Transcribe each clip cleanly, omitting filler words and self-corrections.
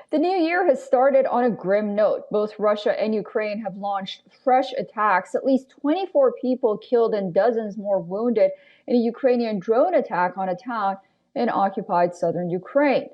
The new year has started on a grim note. Both Russia and Ukraine have launched fresh attacks. At least 24 people killed and dozens more wounded in a Ukrainian drone attack on a town in occupied southern Ukraine.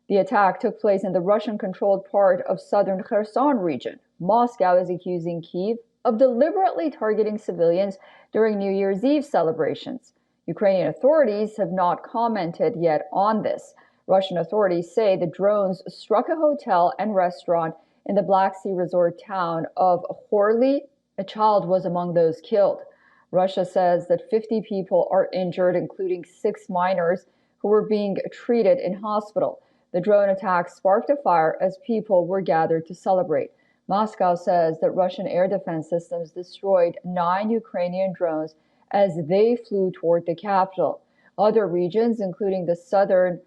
The attack took place in the Russian-controlled part of southern Kherson region. Moscow is accusing Kyiv of deliberately targeting civilians during New Year's Eve celebrations. Ukrainian authorities have not commented yet on this. Russian authorities say the drones struck a hotel and restaurant in the Black Sea resort town of Horly. A child was among those killed. Russia says that 50 people are injured, including 6 minors who were being treated in hospital. The drone attack sparked a fire as people were gathered to celebrate. Moscow says that Russian air defense systems destroyed 9 Ukrainian drones as they flew toward the capital. Other regions, including the southern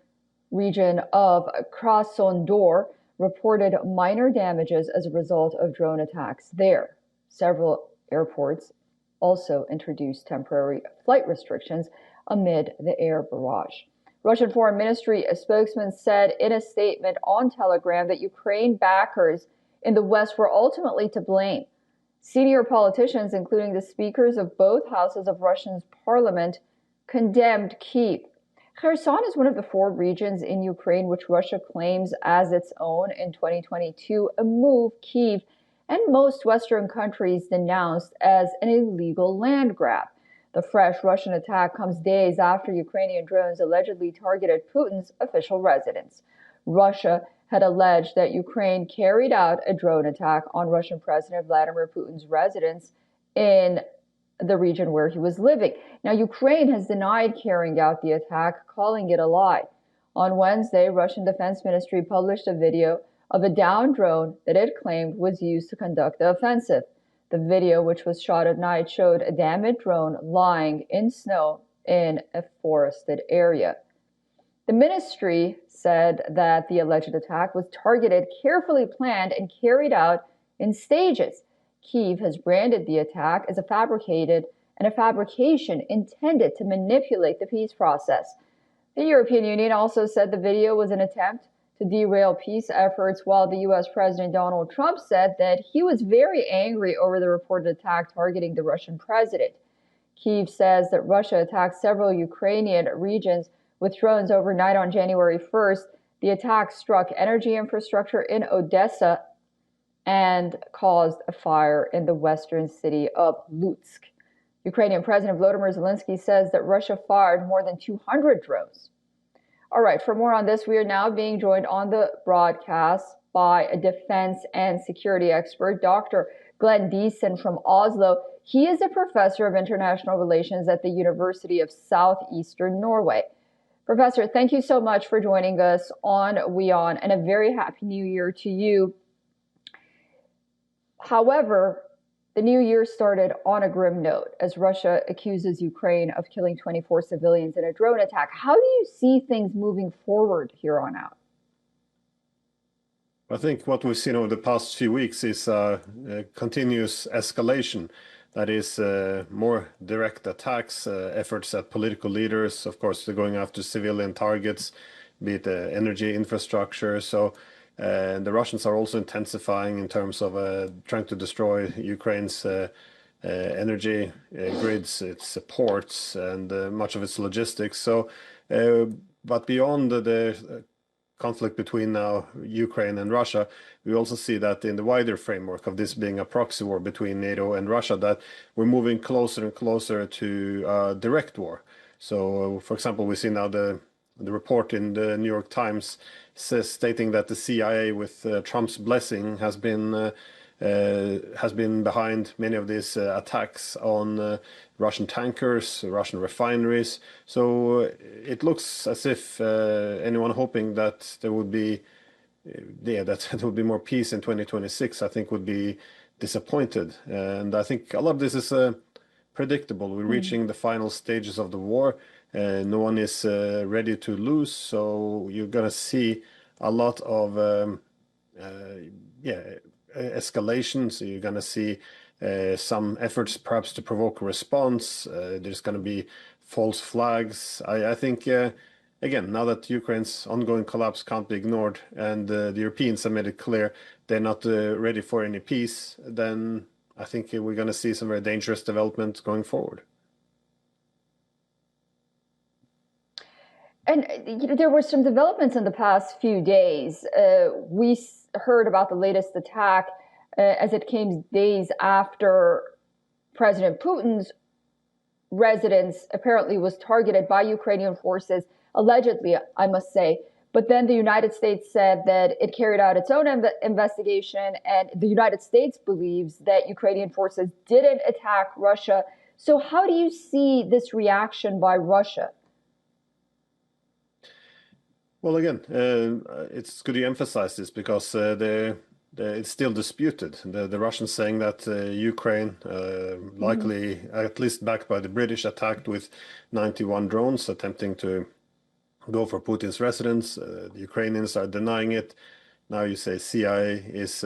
region of Krasnodar, reported minor damages as a result of drone attacks there. Several airports also introduced temporary flight restrictions amid the air barrage. Russian Foreign Ministry spokesman said in a statement on Telegram that Ukraine backers in the West were ultimately to blame. Senior politicians, including the speakers of both houses of Russia's parliament, condemned Kyiv. Kherson is one of the 4 regions in Ukraine which Russia claims as its own in 2022, a move Kyiv and most Western countries denounced as an illegal land grab. The fresh Russian attack comes days after Ukrainian drones allegedly targeted Putin's official residence. Russia had alleged that Ukraine carried out a drone attack on Russian President Vladimir Putin's residence in the region where he was living. Now, Ukraine has denied carrying out the attack, calling it a lie. On Wednesday, Russian Defense Ministry published a video of a downed drone that it claimed was used to conduct the offensive. The video, which was shot at night, showed a damaged drone lying in snow in a forested area. The ministry said that the alleged attack was targeted, carefully planned, and carried out in stages. Kyiv has branded the attack as a fabrication intended to manipulate the peace process. The European Union also said the video was an attempt to derail peace efforts, while the U.S. President Donald Trump said that he was very angry over the reported attack targeting the Russian president. Kyiv says that Russia attacked several Ukrainian regions with drones overnight on January 1st. The attack struck energy infrastructure in Odessa and caused a fire in the western city of Lutsk. Ukrainian President Volodymyr Zelensky says that Russia fired more than 200 drones. All right, for more on this, we are now being joined on the broadcast by a defense and security expert, Dr. Glenn Deason from Oslo. He is a professor of international relations at the University of Southeastern Norway. Professor, thank you so much for joining us on WION, and a very happy new year to you. However, the new year started on a grim note as Russia accuses Ukraine of killing 24 civilians in a drone attack. How do you see things moving forward here on out? I think what we've seen over the past few weeks is a continuous escalation. That is more direct attacks, efforts at political leaders. Of course, they're going after civilian targets, be it energy infrastructure. So the Russians are also intensifying in terms of trying to destroy Ukraine's energy grids, its ports, and much of its logistics. So, but beyond the conflict between now Ukraine and Russia, we also see that in the wider framework of this being a proxy war between NATO and Russia, that we're moving closer and closer to direct war. So, for example, we see now the report in the New York Times stating that the CIA, with Trump's blessing, has been behind many of these attacks on Russian tankers, Russian refineries. So it looks as if anyone hoping that there would be that there would be more peace in 2026, I think, would be disappointed. And I think a lot of this is predictable. We're reaching the final stages of the war. No one is ready to lose, so you're going to see a lot of escalations. You're going to see some efforts perhaps to provoke a response. There's going to be false flags. I think again, now that Ukraine's ongoing collapse can't be ignored and the Europeans have made it clear they're not ready for any peace, then I think we're going to see some very dangerous development going forward. And there were some developments in the past few days. We heard about the latest attack as it came days after President Putin's residence apparently was targeted by Ukrainian forces, allegedly, I must say. But then the United States said that it carried out its own investigation, and the United States believes that Ukrainian forces didn't attack Russia. So how do you see this reaction by Russia? Well, again, it's good you emphasize this because it's still disputed. The Russians saying that Ukraine, likely at least backed by the British, attacked with 91 drones attempting to go for Putin's residence. The Ukrainians are denying it. Now you say CIA is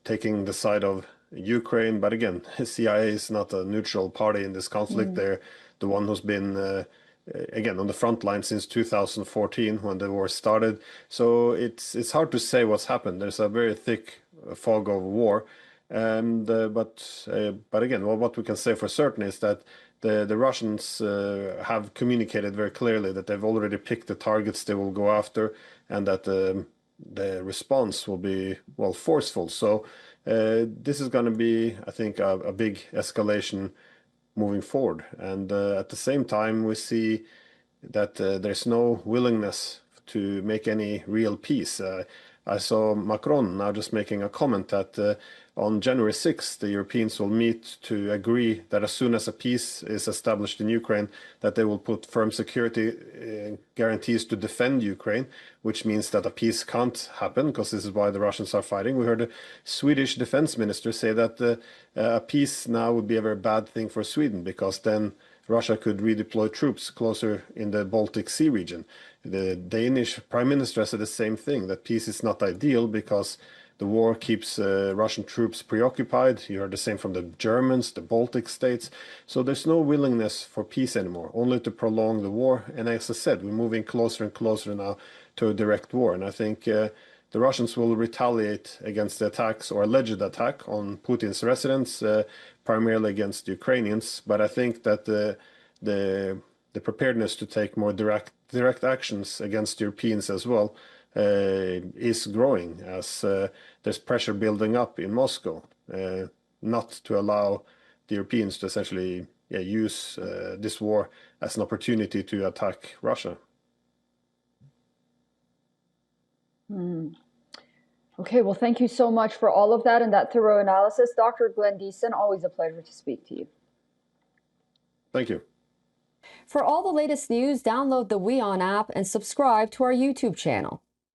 taking the side of Ukraine, but again, CIA is not a neutral party in this conflict. They're the one who's been again on the front line since 2014 when the war started. So it's hard to say what's happened. There's a very thick fog of war, and but again, well, what we can say for certain is that the Russians have communicated very clearly that they've already picked the targets they will go after, and that the response will be, well, forceful. So this is going to be, I think, a big escalation moving forward. And at the same time, we see that there's no willingness to make any real peace. I saw Macron now just making a comment that on January 6th, the Europeans will meet to agree that as soon as a peace is established in Ukraine, that they will put firm security guarantees to defend Ukraine, which means that a peace can't happen, because this is why the Russians are fighting. We heard the Swedish defense minister say that a peace now would be a very bad thing for Sweden, because then Russia could redeploy troops closer in the Baltic Sea region. The Danish prime minister said the same thing, that peace is not ideal because the war keeps Russian troops preoccupied. You heard the same from the Germans, the Baltic states. So there's no willingness for peace anymore, only to prolong the war. And as I said, we're moving closer and closer now to a direct war. And I think the Russians will retaliate against the attacks or alleged attack on Putin's residence, primarily against the Ukrainians. But I think that the preparedness to take more direct actions against Europeans as well is growing as there's pressure building up in Moscow, not to allow the Europeans to essentially use this war as an opportunity to attack Russia. Okay, well, thank you so much for all of that and that thorough analysis. Dr. Glenn Deason, always a pleasure to speak to you. Thank you. For all the latest news, download the WION app and subscribe to our YouTube channel.